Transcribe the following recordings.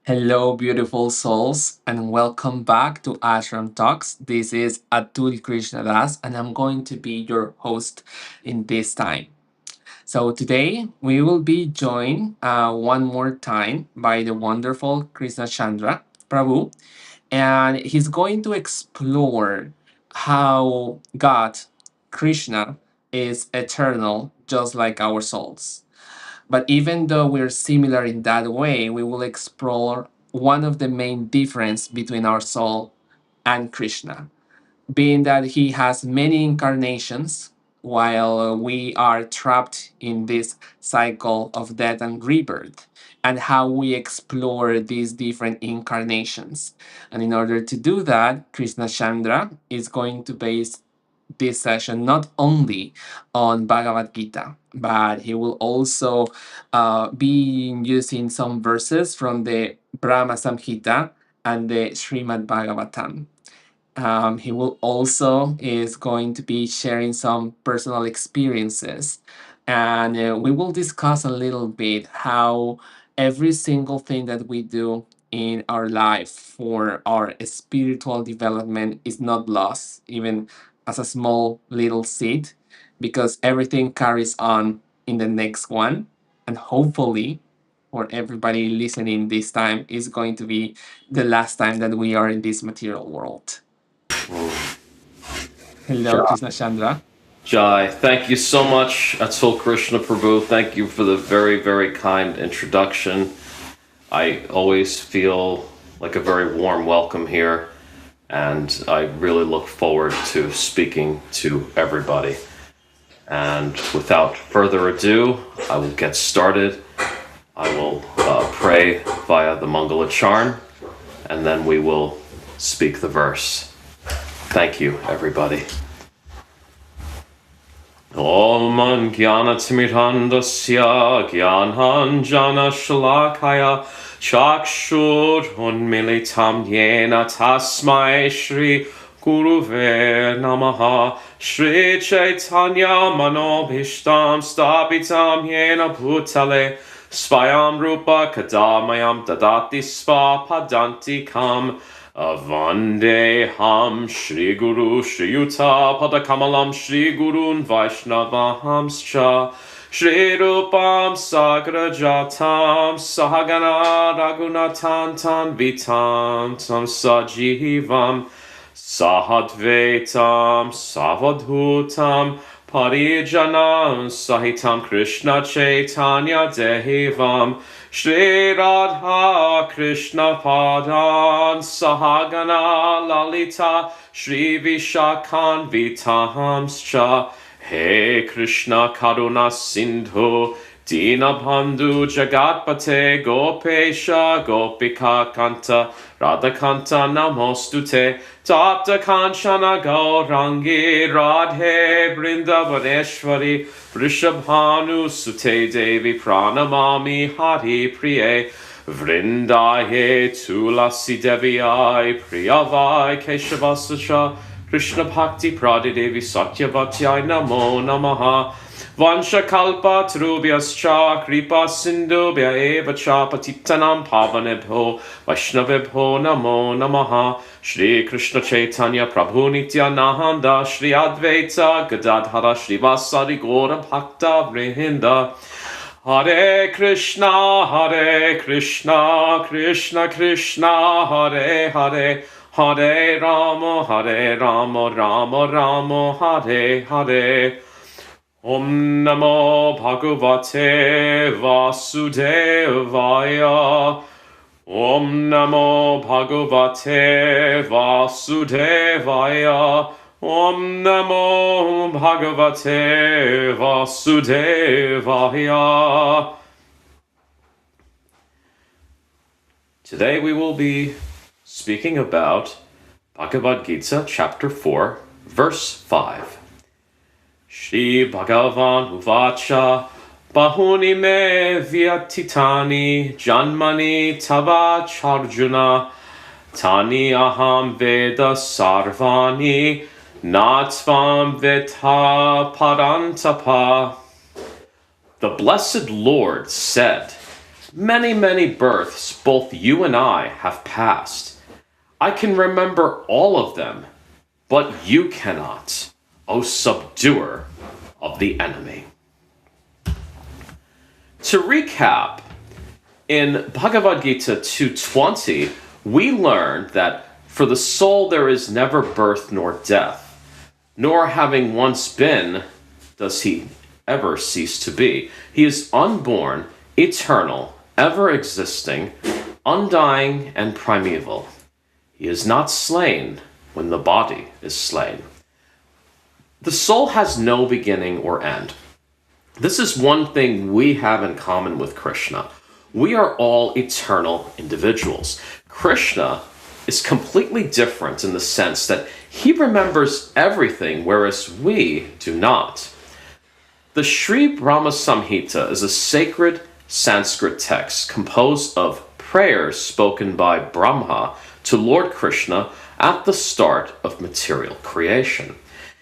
Hello, beautiful souls, and welcome back to Ashram Talks. This is Atul Krishnadas, and I'm going to be your host in this time. So, today we will be joined one more time by the wonderful Krsnacandra Prabhu, and he's going to explore how God, Krishna, is eternal, just like our souls. But even though we're similar in that way, we will explore one of the main difference between our soul and Krishna, being that he has many incarnations while we are trapped in this cycle of death and rebirth, and how we explore these different incarnations. And in order to do that, Krishna Chandra is going to base this session not only on Bhagavad Gita, but he will also be using some verses from the Brahma Samhita and the Srimad Bhagavatam. He will also is going to be sharing some personal experiences, and we will discuss a little bit how every single thing that we do in our life for our spiritual development is not lost, even as a small little seed, because everything carries on in the next one, and hopefully for everybody listening this time is going to be the last time that we are in this material world. Hello, Jai. Krishna Chandra. Jai, thank you so much, Atul Krishna Prabhu. Thank you for the very, very kind introduction. I always feel like a very warm welcome here, and I really look forward to speaking to everybody. And without further ado, I will get started. I will pray via the Mangala Charn, and then we will speak the verse. Thank you, everybody. Om Jnana-timirandasya Jnananjana Shalakaya Chakshur Unmilitam Yena Tasmai Shri Guruve Namaha Shri Chaitanya Manobhishtam Stapitam Yena Bhutale Svayam Rupa Kadamayam Dadati Svapadantikam Avandeham Shri Guru Shri Yuta Padakamalam Shri Gurun Vaishnavamscha Shri Rupam Sagrajatam Sahagana Raghunatan Vitam Tam Sajivam Sahadvetam Savadhutam Parijanam Sahitam Krishna Chaitanya Devam Shri Radha Krishna Padan Sahagana Lalita Shri Vishakan Vitamscha He Krishna Karuna Sindhu Dinabandhu Jagatpate Gopesha Gopika Kanta Radhakanta Namostute Tapta Kanchana Gaurangi Radhe Brindavaneshwari Vrishabhanu Sute Devi Pranamami Hari Priye Vrindaye Tulasi Deviai Priyavai Keshavasasha Krishna Bhakti Pradidevi Satyavatyai Namo Namaha Vanshakalpa Trubhyascha Kripa Sindhubhya Eva Cha Patitanam Pavanebho Vaishnavebho Namo Namaha Shri Krishna Chaitanya Prabhu Nityananda Shri Advaita Gadadhara Shri Vasari Gora Bhakta Vrinda Hare Krishna, Krishna Krishna, Hare Hare, Hare Rama, Rama Rama, Hare Hare. Om Namo Bhagavate Vasudevaya. Om Namo Bhagavate Vasudevaya. Om Namo Bhagavate Vasudevaya. Today we will be speaking about Bhagavad Gita, chapter 4, verse 5. Shri Bhagavan Uvacha Bahuni me vyatitani janmani tava charjuna tani aham veda sarvani natvam veta parantapa. The blessed Lord said, Many, many births both you and I have passed. I can remember all of them, but you cannot, O subduer of the enemy. To recap, in Bhagavad Gita 2:20, we learned that for the soul there is never birth nor death, nor having once been does he ever cease to be. He is unborn, eternal, ever existing, undying, and primeval. He is not slain when the body is slain. The soul has no beginning or end. This is one thing we have in common with Krishna. We are all eternal individuals. Krishna is completely different in the sense that he remembers everything, whereas we do not. The Sri Brahma Samhita is a sacred Sanskrit text composed of prayers spoken by Brahma to Lord Krishna at the start of material creation.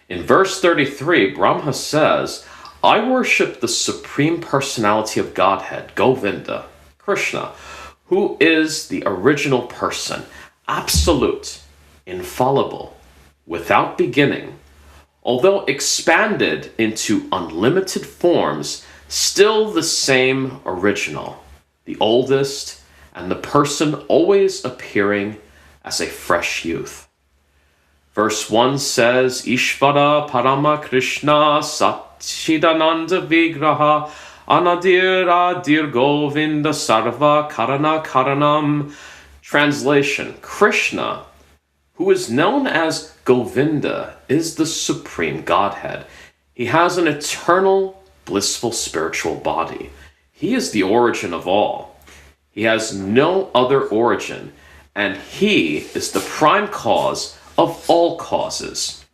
In verse 33, Brahma says, I worship the Supreme Personality of Godhead, Govinda, Krishna, who is the original person, absolute, infallible, without beginning, although expanded into unlimited forms, still the same original, the oldest, and the person always appearing as a fresh youth. Verse 1 says, Ishvara Parama Krishna Satchidananda Vigraha Anadir Adir Govinda Sarva Karana Karanam. Translation, Krishna, who is known as Govinda, is the Supreme Godhead. He has an eternal, blissful spiritual body. He is the origin of all. He has no other origin, and he is the prime cause of all causes.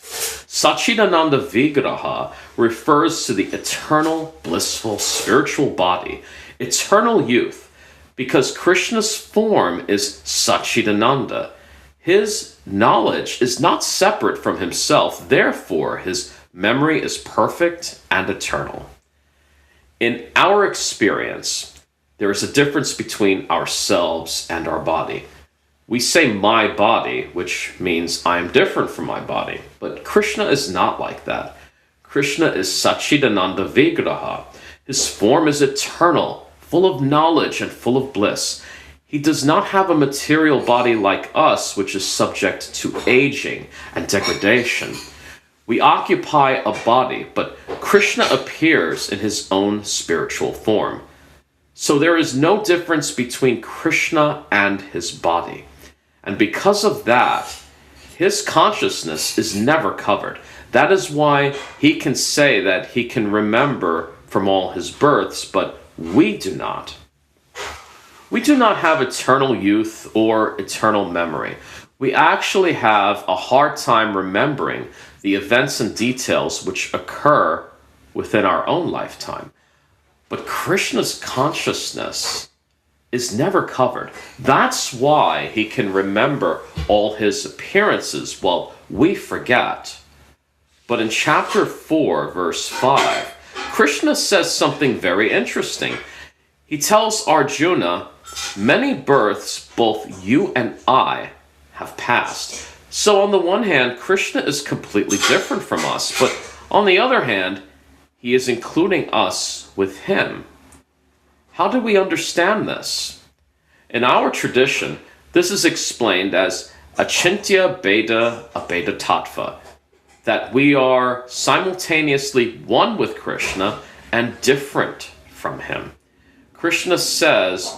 Satchidananda Vigraha refers to the eternal, blissful spiritual body, eternal youth, because Krishna's form is Satchidananda. His knowledge is not separate from himself, therefore his memory is perfect and eternal. In our experience, there is a difference between ourselves and our body. We say my body, which means I am different from my body, but Krishna is not like that. Krishna is Satchidananda Vigraha. His form is eternal, full of knowledge and full of bliss. He does not have a material body like us, which is subject to aging and degradation. We occupy a body, but Krishna appears in his own spiritual form. So there is no difference between Krishna and his body. And because of that, his consciousness is never covered. That is why he can say that he can remember from all his births, but we do not. We do not have eternal youth or eternal memory. We actually have a hard time remembering the events and details which occur within our own lifetime. But Krishna's consciousness is never covered. That's why he can remember all his appearances while we forget. But in chapter 4, verse 5, Krishna says something very interesting. He tells Arjuna, many births both you and I have passed. So on the one hand, Krishna is completely different from us, but on the other hand, he is including us with him. How do we understand this? In our tradition, this is explained as Achintya Bheda Abheda Tattva, that we are simultaneously one with Krishna and different from him. Krishna says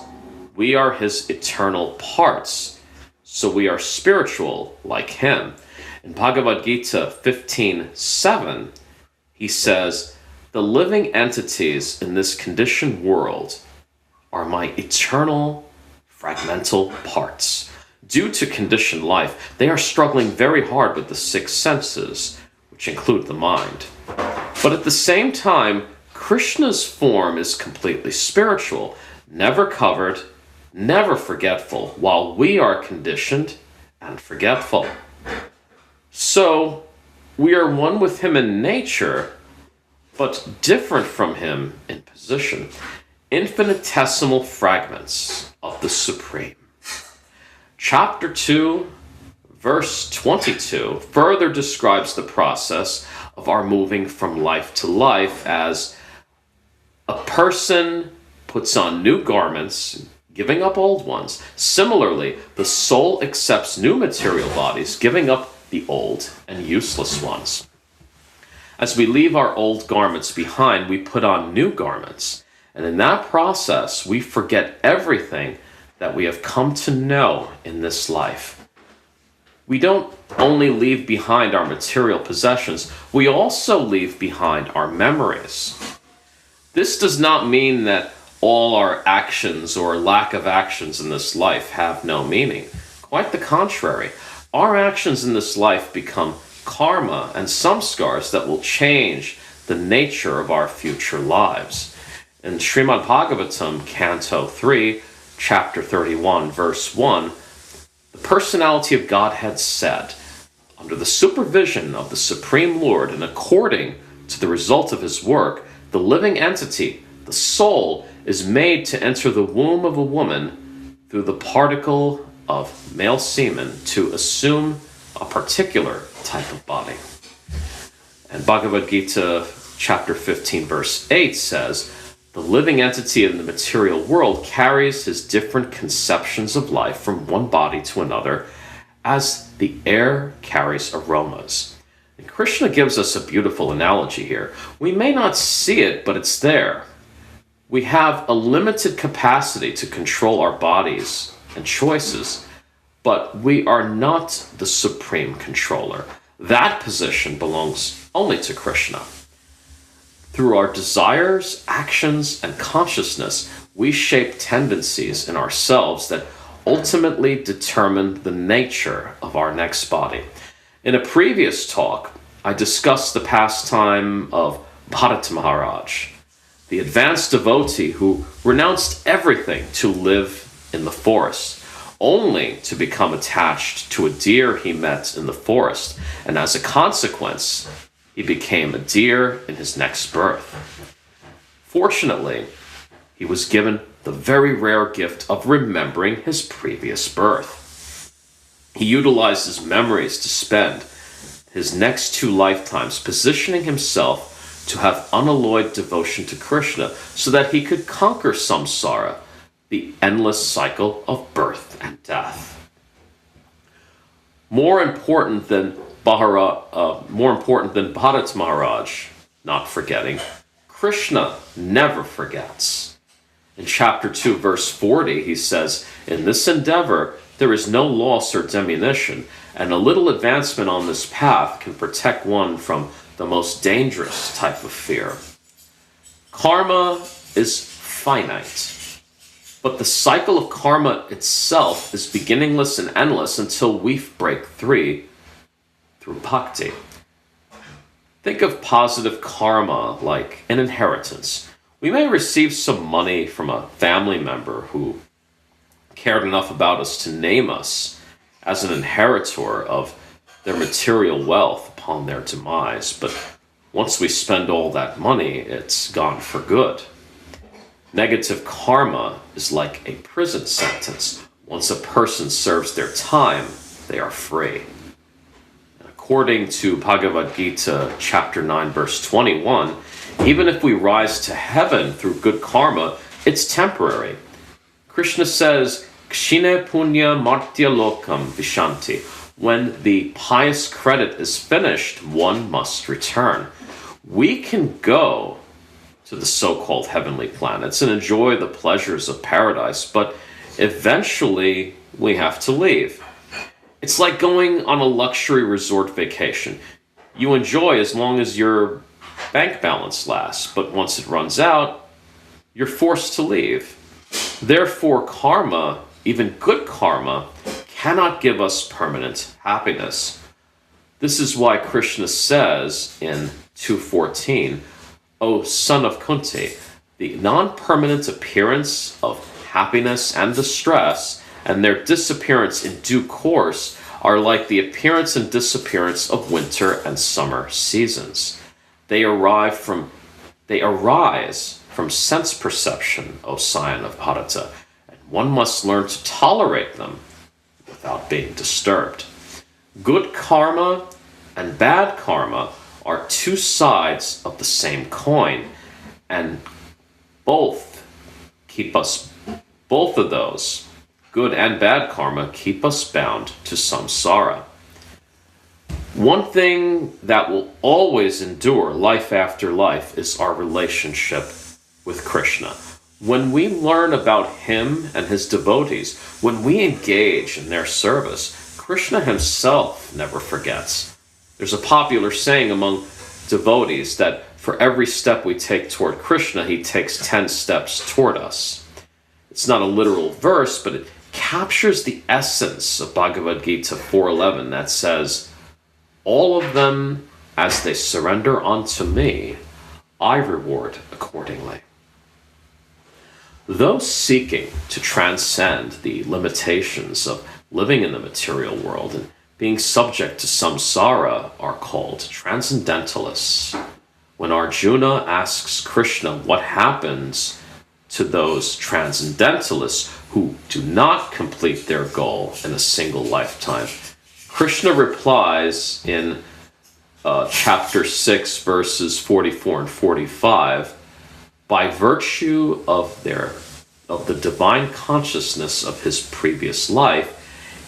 we are his eternal parts, so we are spiritual like him. In Bhagavad Gita 15:7, he says, the living entities in this conditioned world are my eternal fragmental parts. Due to conditioned life, they are struggling very hard with the six senses, which include the mind. But at the same time, Krishna's form is completely spiritual, never covered, never forgetful, while we are conditioned and forgetful. So, we are one with him in nature, but different from him in position. infinitesimal fragments of the Supreme. Chapter 2, verse 22 further describes the process of our moving from life to life as a person puts on new garments, giving up old ones. Similarly, the soul accepts new material bodies, giving up the old and useless ones. As we leave our old garments behind, we put on new garments. And in that process, we forget everything that we have come to know in this life. We don't only leave behind our material possessions, we also leave behind our memories. This does not mean that all our actions or lack of actions in this life have no meaning. Quite the contrary. Our actions in this life become karma and samskars that will change the nature of our future lives. In Srimad Bhagavatam, Canto 3, Chapter 31, Verse 1, the personality of Godhead said, under the supervision of the Supreme Lord and according to the result of his work, the living entity, the soul, is made to enter the womb of a woman through the particle of male semen to assume a particular type of body. And Bhagavad Gita, chapter 15, verse 8 says, the living entity in the material world carries his different conceptions of life from one body to another as the air carries aromas. And Krishna gives us a beautiful analogy here. We may not see it, but it's there. We have a limited capacity to control our bodies and choices, but we are not the supreme controller. That position belongs only to Krishna. Through our desires, actions, and consciousness, we shape tendencies in ourselves that ultimately determine the nature of our next body. In a previous talk, I discussed the pastime of Bharata Maharaj, the advanced devotee who renounced everything to live in the forest, only to become attached to a deer he met in the forest, and as a consequence, he became a deer in his next birth. Fortunately, he was given the very rare gift of remembering his previous birth. He utilized his memories to spend his next 2 lifetimes positioning himself to have unalloyed devotion to Krishna so that he could conquer samsara, the endless cycle of birth and death. More important than Bharat Maharaj not forgetting, Krishna never forgets. In chapter 2, verse 40, he says, in this endeavor, there is no loss or diminution, and a little advancement on this path can protect one from the most dangerous type of fear. Karma is finite, but the cycle of karma itself is beginningless and endless until we break free through bhakti. Think of positive karma like an inheritance. We may receive some money from a family member who cared enough about us to name us as an inheritor of their material wealth upon their demise, but once we spend all that money, it's gone for good. Negative karma is like a prison sentence. Once a person serves their time, they are free. According to Bhagavad Gita, chapter 9, verse 21, even if we rise to heaven through good karma, it's temporary. Krishna says, Kshine punya martya lokam vishanti. When the pious credit is finished, one must return. We can go to the so-called heavenly planets and enjoy the pleasures of paradise, but eventually we have to leave. It's like going on a luxury resort vacation. You enjoy as long as your bank balance lasts, but once it runs out, you're forced to leave. Therefore, karma, even good karma, cannot give us permanent happiness. This is why Krishna says in 2:14, O son of Kunti, the non-permanent appearance of happiness and distress and their disappearance in due course are like the appearance and disappearance of winter and summer seasons. They arise from from sense perception, O scion of Bharata, and one must learn to tolerate them without being disturbed. Good karma and bad karma are two sides of the same coin, and both of those, good and bad karma, keep us bound to samsara. One thing that will always endure life after life is our relationship with Krishna. When we learn about him and his devotees, when we engage in their service, Krishna himself never forgets. There's a popular saying among devotees that for every step we take toward Krishna, he takes 10 steps toward us. It's not a literal verse, but it captures the essence of Bhagavad Gita 4:11 that says, all of them, as they surrender unto me, I reward accordingly. Those seeking to transcend the limitations of living in the material world and being subject to samsara are called transcendentalists. When Arjuna asks Krishna what happens to those transcendentalists who do not complete their goal in a single lifetime, Krishna replies in chapter 6, verses 44 and 45, by virtue of the divine consciousness of his previous life,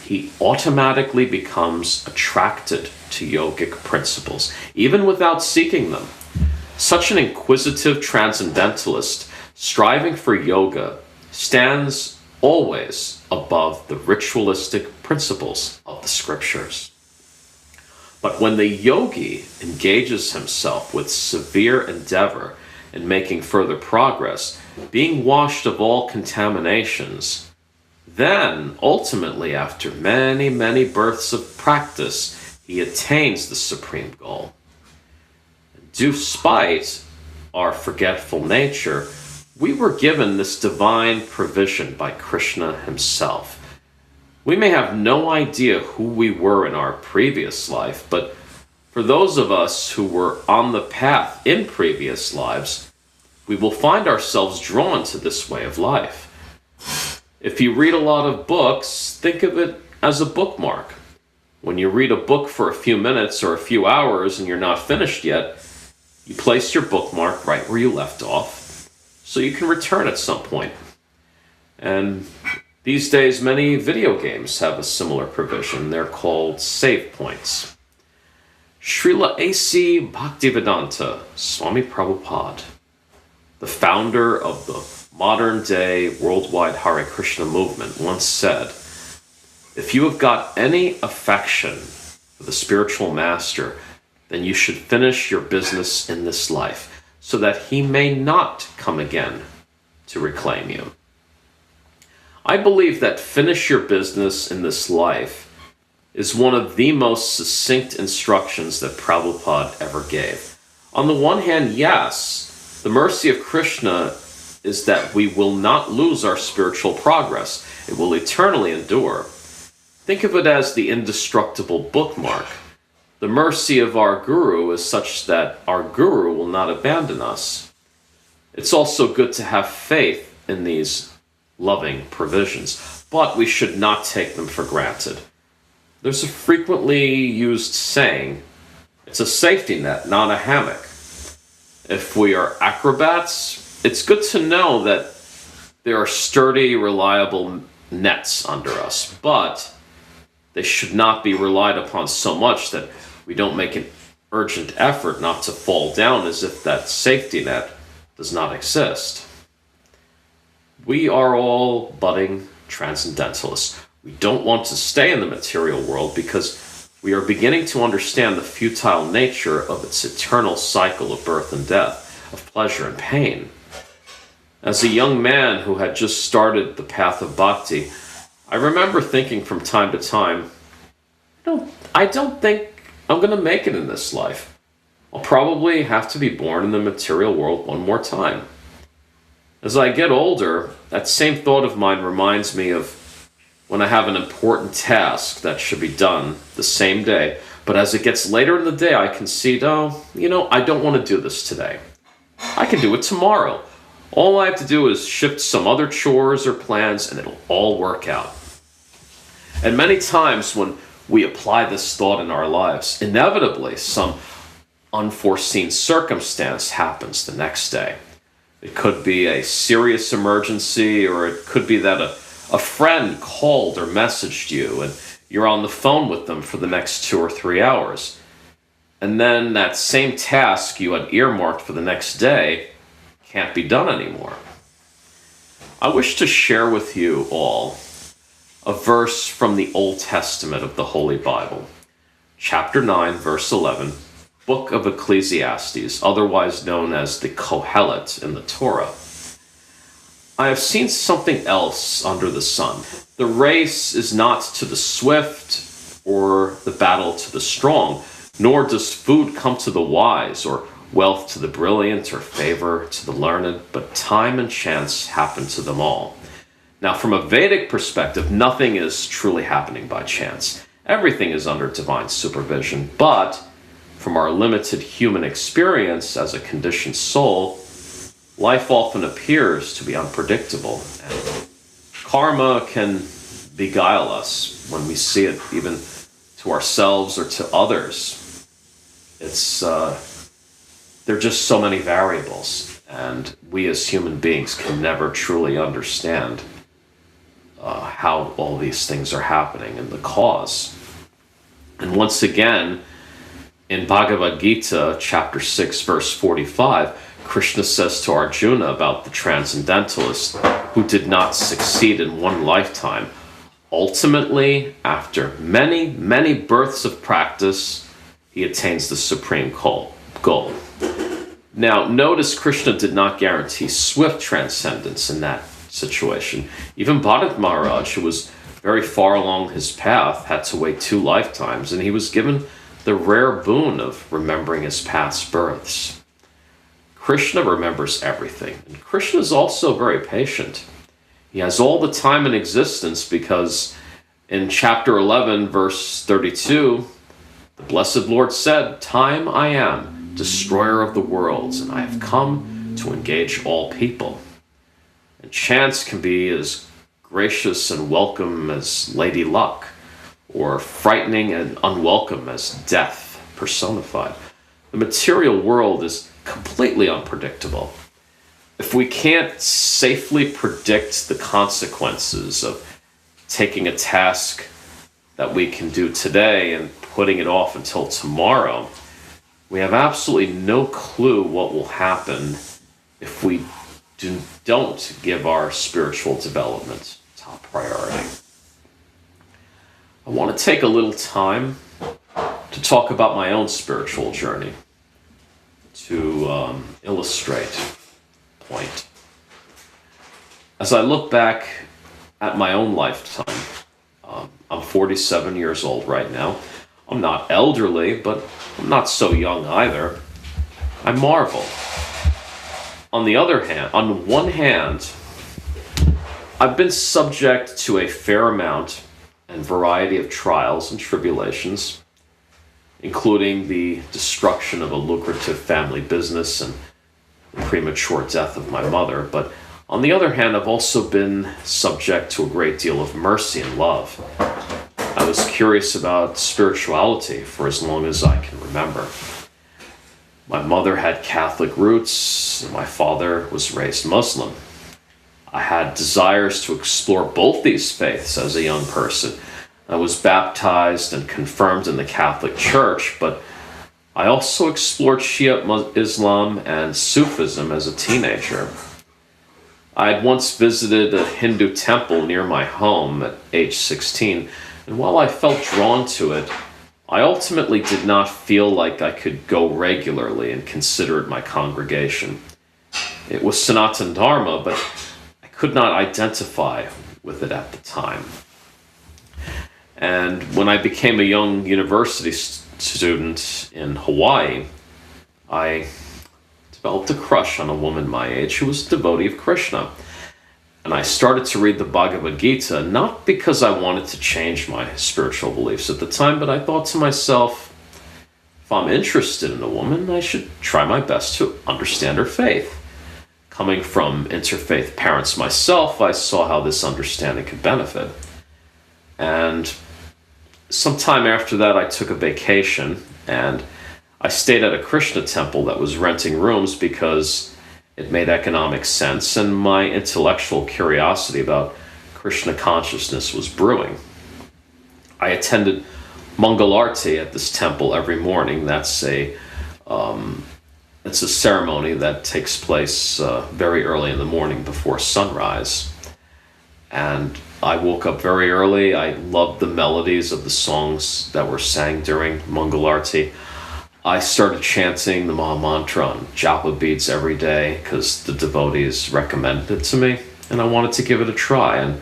he automatically becomes attracted to yogic principles, even without seeking them. Such an inquisitive transcendentalist striving for yoga stands always above the ritualistic principles of the scriptures. But when the yogi engages himself with severe endeavor in making further progress, being washed of all contaminations, then ultimately, after many, many births of practice, he attains the supreme goal. Despite our forgetful nature, we were given this divine provision by Krishna himself. We may have no idea who we were in our previous life, but for those of us who were on the path in previous lives, we will find ourselves drawn to this way of life. If you read a lot of books, think of it as a bookmark. When you read a book for a few minutes or a few hours and you're not finished yet, you place your bookmark right where you left off so you can return at some point. And these days, many video games have a similar provision. They're called save points. Srila A.C. Bhaktivedanta Swami Prabhupada, the founder of the modern-day worldwide Hare Krishna movement, once said, if you have got any affection for the spiritual master, then you should finish your business in this life, so that he may not come again to reclaim you. I believe that finish your business in this life is one of the most succinct instructions that Prabhupada ever gave. On the one hand, yes, the mercy of Krishna is that we will not lose our spiritual progress. It will eternally endure. Think of it as the indestructible bookmark. The mercy of our Guru is such that our Guru will not abandon us. It's also good to have faith in these loving provisions, but we should not take them for granted. There's a frequently used saying, it's a safety net, not a hammock. If we are acrobats, it's good to know that there are sturdy, reliable nets under us, but they should not be relied upon so much that we don't make an urgent effort not to fall down as if that safety net does not exist. We are all budding transcendentalists. We don't want to stay in the material world because we are beginning to understand the futile nature of its eternal cycle of birth and death, of pleasure and pain. As a young man who had just started the path of bhakti, I remember thinking from time to time, I don't think I'm going to make it in this life. I'll probably have to be born in the material world one more time. As I get older, that same thought of mine reminds me of when I have an important task that should be done the same day, but as it gets later in the day, I concede, I don't want to do this today. I can do it tomorrow. All I have to do is shift some other chores or plans and it'll all work out. And many times when we apply this thought in our lives, inevitably some unforeseen circumstance happens the next day. It could be a serious emergency, or it could be that a friend called or messaged you and you're on the phone with them for the next 2 or 3 hours. And then that same task you had earmarked for the next day can't be done anymore. I wish to share with you all a verse from the Old Testament of the Holy Bible, chapter 9, verse 11, book of Ecclesiastes, otherwise known as the Kohelet in the Torah. I have seen something else under the sun. The race is not to the swift or the battle to the strong, nor does food come to the wise, or wealth to the brilliant, or favor to the learned, but time and chance happen to them all. Now, from a Vedic perspective, nothing is truly happening by chance. Everything is under divine supervision, but from our limited human experience as a conditioned soul, life often appears to be unpredictable, and karma can beguile us when we see it even to ourselves or to others. There are just so many variables, and we as human beings can never truly understand how all these things are happening and the cause. And once again, in Bhagavad Gita, chapter 6, verse 45, Krishna says to Arjuna about the transcendentalist who did not succeed in one lifetime. Ultimately, after many, many births of practice, he attains the supreme goal. Now, notice Krishna did not guarantee swift transcendence in that situation. Even Bharat Maharaj, who was very far along his path, had to wait 2 lifetimes, and he was given the rare boon of remembering his past births. Krishna remembers everything, and Krishna is also very patient. He has all the time in existence because in chapter 11, verse 32, the blessed Lord said, "Time I am, destroyer of the worlds, and I have come to engage all people." And chance can be as gracious and welcome as Lady Luck, or frightening and unwelcome as death personified. The material world is completely unpredictable. If we can't safely predict the consequences of taking a task that we can do today and putting it off until tomorrow, we have absolutely no clue what will happen if we don't give our spiritual development top priority. I want to take a little time to talk about my own spiritual journey to illustrate the point. As I look back at my own lifetime, I'm 47 years old right now. I'm not elderly, but I'm not so young either. I marvel. On the one hand, I've been subject to a fair amount and variety of trials and tribulations, including the destruction of a lucrative family business and the premature death of my mother. But on the other hand, I've also been subject to a great deal of mercy and love. I was curious about spirituality for as long as I can remember. My mother had Catholic roots, and my father was raised Muslim. I had desires to explore both these faiths as a young person. I was baptized and confirmed in the Catholic Church, but I also explored Shia Islam and Sufism as a teenager. I had once visited a Hindu temple near my home at age 16, and while I felt drawn to it, I ultimately did not feel like I could go regularly and consider it my congregation. It was Sanatana Dharma, but I could not identify with it at the time. And when I became a young university student in Hawaii, I developed a crush on a woman my age who was a devotee of Krishna. And I started to read the Bhagavad Gita, not because I wanted to change my spiritual beliefs at the time, but I thought to myself, if I'm interested in a woman, I should try my best to understand her faith. Coming from interfaith parents myself, I saw how this understanding could benefit. And sometime after that, I took a vacation and I stayed at a Krishna temple that was renting rooms because it made economic sense and my intellectual curiosity about Krishna consciousness was brewing. I attended Mangalarti at this temple every morning. That's a ceremony that takes place very early in the morning before sunrise. And I woke up very early. I loved the melodies of the songs that were sang during Mangalarti. I started chanting the Maha Mantra on japa beads every day because the devotees recommended it to me, and I wanted to give it a try. And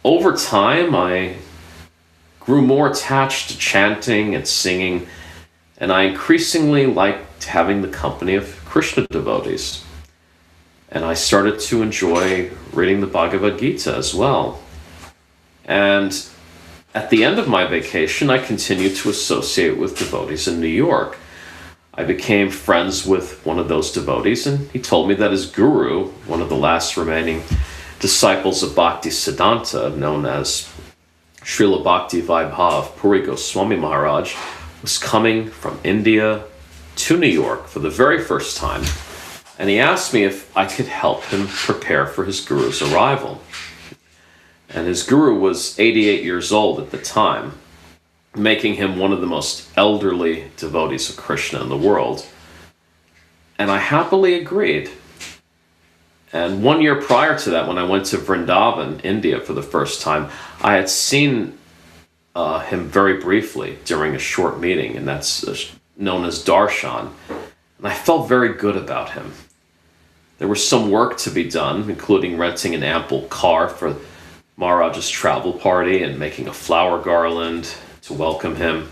over time, I grew more attached to chanting and singing, and I increasingly liked having the company of Krishna devotees. And I started to enjoy reading the Bhagavad Gita as well. And at the end of my vacation, I continued to associate with devotees in New York. I became friends with one of those devotees, and he told me that his guru, one of the last remaining disciples of Bhakti Siddhanta, known as Srila Bhakti Vaibhav Puri Goswami Maharaj, was coming from India to New York for the very first time, and he asked me if I could help him prepare for his guru's arrival. And his guru was 88 years old at the time, making him one of the most elderly devotees of Krishna in the world. And I happily agreed. And 1 year prior to that, when I went to Vrindavan, India, for the first time, I had seen him very briefly during a short meeting, and that's known as darshan. And I felt very good about him. There was some work to be done, including renting an ample car for Maharaj's travel party and making a flower garland to welcome him,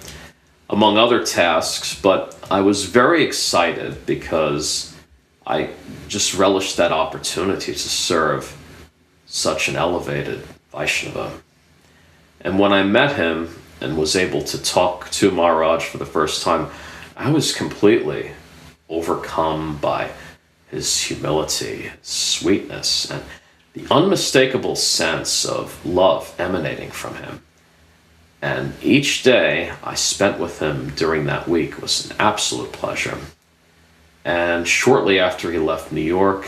among other tasks. But I was very excited because I just relished that opportunity to serve such an elevated Vaishnava. And when I met him and was able to talk to Maharaj for the first time, I was completely overcome by his humility, his sweetness, and the unmistakable sense of love emanating from him. And each day I spent with him during that week was an absolute pleasure. And shortly after he left New York,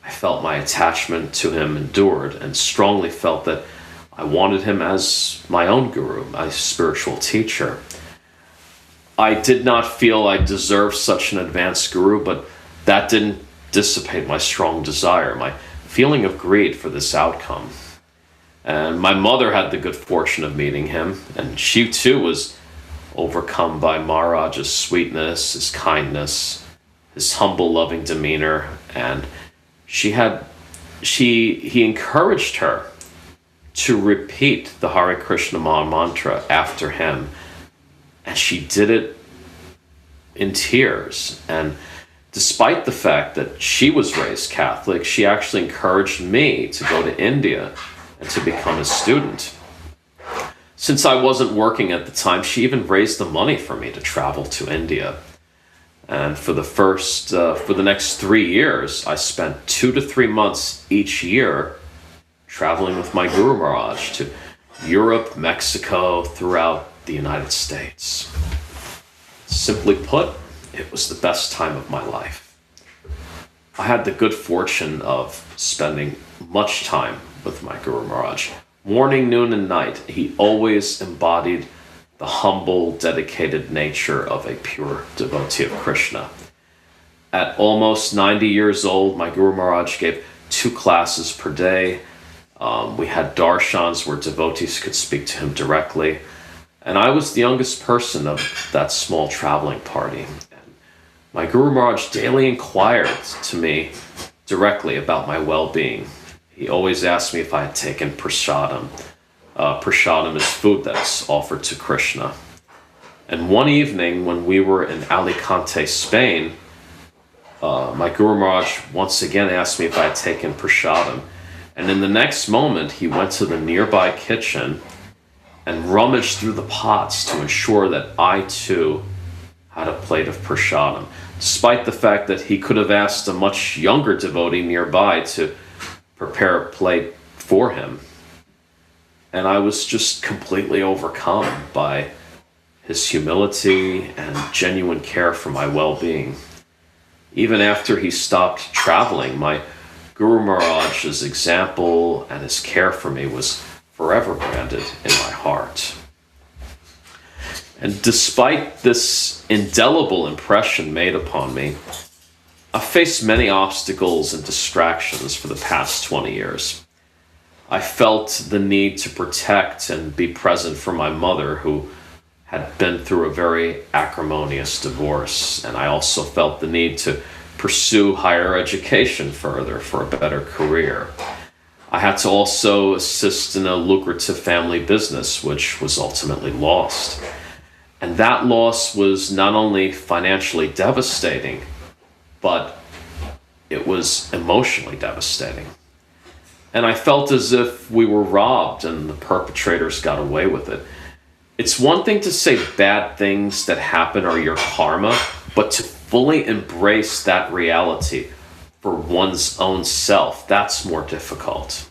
I felt my attachment to him endured and strongly felt that I wanted him as my own guru, my spiritual teacher. I did not feel I deserved such an advanced guru, but that didn't dissipate my strong desire, my feeling of greed for this outcome. And my mother had the good fortune of meeting him, and she too was overcome by Maharaj's sweetness, his kindness, his humble, loving demeanor, and he encouraged her to repeat the Hare Krishna Maha Mantra after him, and she did it in tears. And despite the fact that she was raised Catholic, she actually encouraged me to go to India and to become a student. Since I wasn't working at the time, she even raised the money for me to travel to India. And for the next 3 years, I spent 2 to 3 months each year traveling with my Guru Maharaj to Europe, Mexico, throughout the United States. Simply put, it was the best time of my life. I had the good fortune of spending much time with my Guru Maharaj. Morning, noon, and night, he always embodied the humble, dedicated nature of a pure devotee of Krishna. At almost 90 years old, my Guru Maharaj gave 2 classes per day. We had darshans where devotees could speak to him directly. And I was the youngest person of that small traveling party. And my Guru Maharaj daily inquired to me directly about my well-being. He always asked me if I had taken prasadam. Prasadam is food that's offered to Krishna. And one evening when we were in Alicante, Spain, my Guru Maharaj once again asked me if I had taken prasadam. And in the next moment, he went to the nearby kitchen and rummaged through the pots to ensure that I too had a plate of prasadam, despite the fact that he could have asked a much younger devotee nearby to prepare a plate for him. And I was just completely overcome by his humility and genuine care for my well-being. Even after he stopped traveling, my Guru Maharaj's example and his care for me was forever branded in my heart. And despite this indelible impression made upon me, I've faced many obstacles and distractions for the past 20 years. I felt the need to protect and be present for my mother, who had been through a very acrimonious divorce, and I also felt the need to pursue higher education further for a better career. I had to also assist in a lucrative family business, which was ultimately lost. And that loss was not only financially devastating, but it was emotionally devastating. And I felt as if we were robbed and the perpetrators got away with it. It's one thing to say bad things that happen are your karma, but to fully embrace that reality for one's own self, that's more difficult.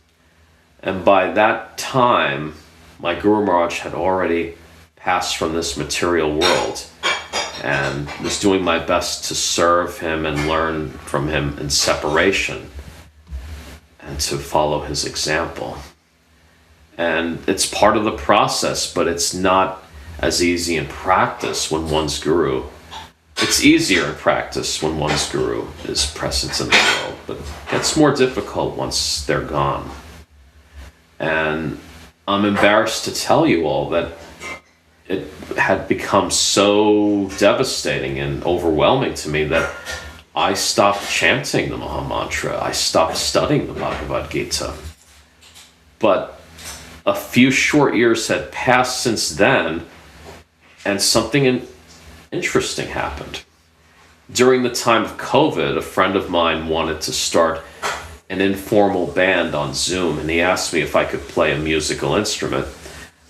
And by that time, my Guru Maharaj had already passed from this material world, and was doing my best to serve him and learn from him in separation and to follow his example. And it's part of the process, but it's not as easy in practice when one's guru. It's easier in practice when one's guru is present in the world, but it gets more difficult once they're gone. And I'm embarrassed to tell you all that it had become so devastating and overwhelming to me that I stopped chanting the Maha Mantra. I stopped studying the Bhagavad Gita. But a few short years had passed since then, and something interesting happened. During the time of COVID, a friend of mine wanted to start an informal band on Zoom, and he asked me if I could play a musical instrument.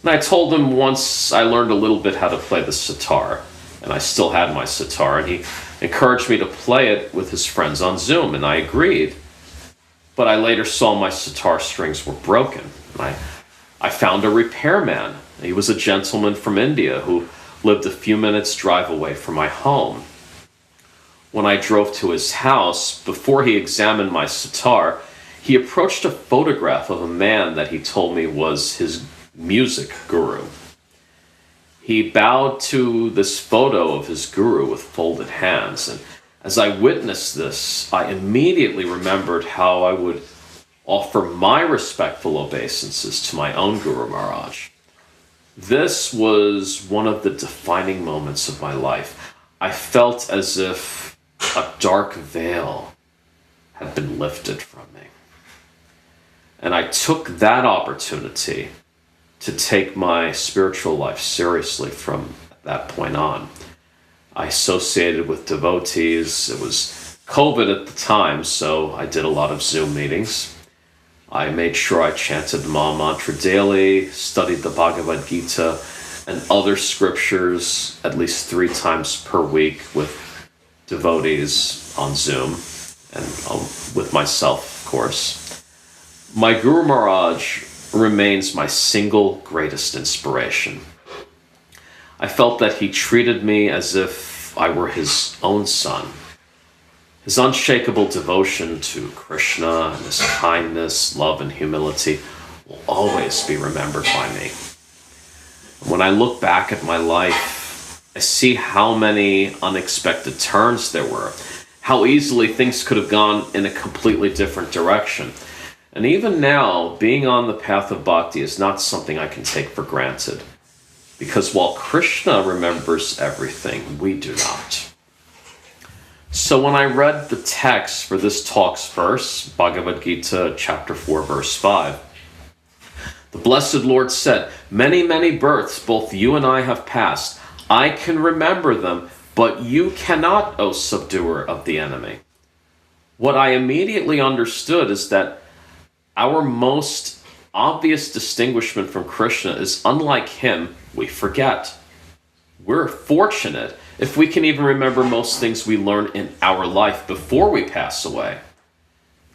And I told him once I learned a little bit how to play the sitar, and I still had my sitar, and he encouraged me to play it with his friends on Zoom, and I agreed. But I later saw my sitar strings were broken. And I found a repairman. He was a gentleman from India who lived a few minutes' drive away from my home. When I drove to his house, before he examined my sitar, he approached a photograph of a man that he told me was his music guru. He bowed to this photo of his guru with folded hands, and as I witnessed this, I immediately remembered how I would offer my respectful obeisances to my own Guru Maharaj. This was one of the defining moments of my life. I felt as if a dark veil had been lifted from me. And I took that opportunity to take my spiritual life seriously from that point on. I associated with devotees. It was COVID at the time, so I did a lot of Zoom meetings. I made sure I chanted the Maha Mantra daily, studied the Bhagavad Gita and other scriptures at least 3 times per week with devotees on Zoom, and with myself, of course. My Guru Maharaj remains my single greatest inspiration. I felt that he treated me as if I were his own son. His unshakable devotion to Krishna and his kindness, love, and humility will always be remembered by me. When I look back at my life, I see how many unexpected turns there were, how easily things could have gone in a completely different direction. And even now, being on the path of bhakti is not something I can take for granted. Because while Krishna remembers everything, we do not. So when I read the text for this talk's verse, Bhagavad Gita chapter 4, verse 5, the Blessed Lord said, "Many, many births both you and I have passed. I can remember them, but you cannot, O subduer of the enemy." What I immediately understood is that our most obvious distinguishment from Krishna is, unlike him, we forget. We're fortunate if we can even remember most things we learn in our life before we pass away,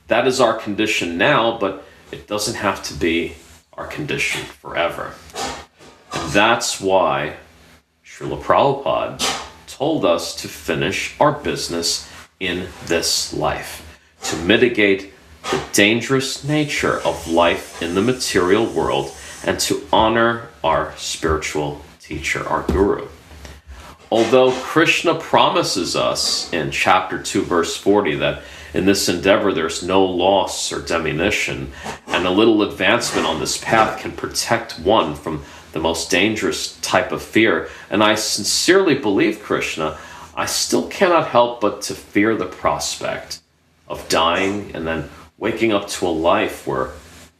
that is our condition now, but it doesn't have to be our condition forever. And that's why Srila Prabhupada told us to finish our business in this life, to mitigate the dangerous nature of life in the material world, and to honor our spiritual teacher, our guru. Although Krishna promises us in chapter 2, verse 40, that in this endeavor there's no loss or diminution, and a little advancement on this path can protect one from the most dangerous type of fear, and I sincerely believe Krishna, I still cannot help but to fear the prospect of dying and then waking up to a life where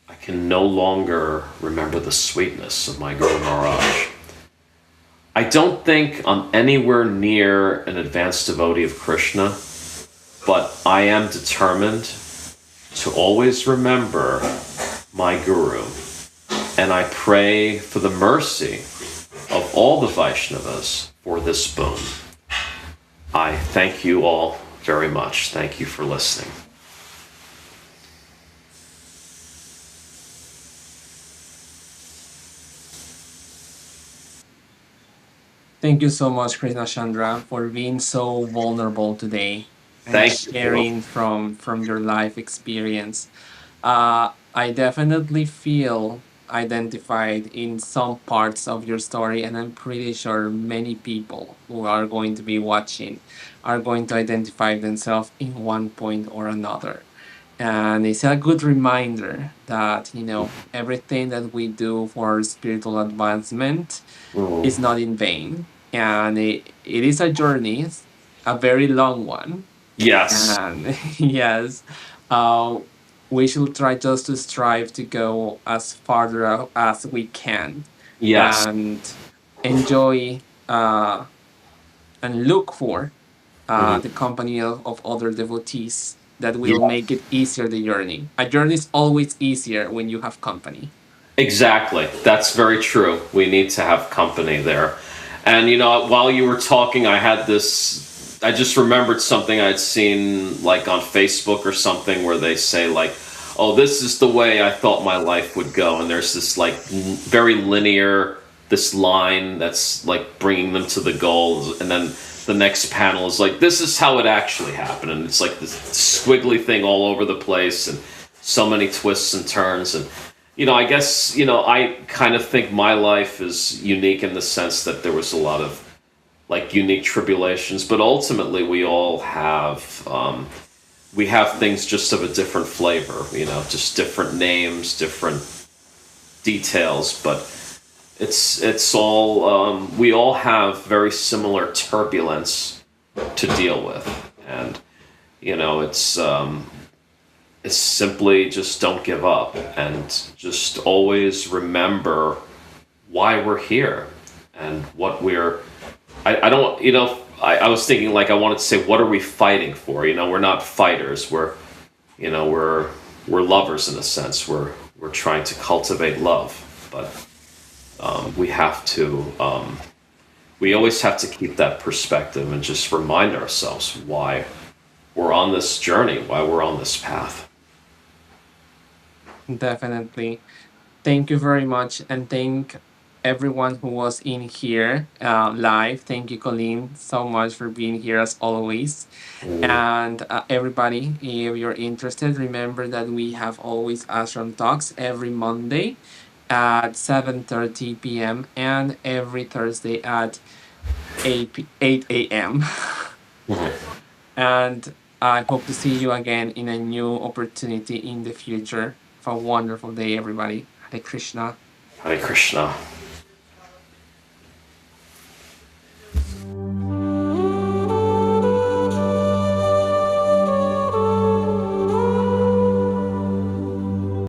I can no longer remember the sweetness of my Guru Maharaj. I don't think I'm anywhere near an advanced devotee of Krishna, but I am determined to always remember my Guru. And I pray for the mercy of all the Vaishnavas for this boon. I thank you all very much. Thank you for listening. Thank you so much, Krsnacandra, for being so vulnerable today and Thank you. sharing from your life experience. I definitely feel identified in some parts of your story, and I'm pretty sure many people who are going to be watching are going to identify themselves in one point or another. And it's a good reminder that, everything that we do for spiritual advancement Mm. is not in vain. And it is a journey, a very long one. Yes. And yes, uh, we should try just to strive to go as farther as we can Yes. and enjoy and look for Mhm. the company of other devotees that will Yeah. make it easier the journey. A journey is always easier when you have company. Exactly. That's very true. We need to have company there. And while you were talking, I had this. I just remembered something I'd seen like on Facebook or something where they say like, "Oh, this is the way I thought my life would go," and there's this like very linear this line that's like bringing them to the goal, and then the next panel is like, "This is how it actually happened," and it's like this squiggly thing all over the place and so many twists and turns and I guess, I kind of think my life is unique in the sense that there was a lot of like unique tribulations, but ultimately we have things just of a different flavor, just different names, different details, but it's all we all have very similar turbulence to deal with, and it's simply just don't give up and just always remember why we're here and what we're. I don't, I was thinking like I wanted to say, what are we fighting for? We're not fighters. We're lovers in a sense. We're trying to cultivate love, but we have to. We always have to keep that perspective and just remind ourselves why we're on this journey, why we're on this path. Definitely. Thank you very much. And thank everyone who was in here live. Thank you, Colleen, so much for being here as always. And everybody, if you're interested, remember that we have always Ashram Talks every Monday at 7:30 p.m. and every Thursday at 8 a.m. And I hope to see you again in a new opportunity in the future. Have a wonderful day, everybody. Hare Krishna. Hare Krishna.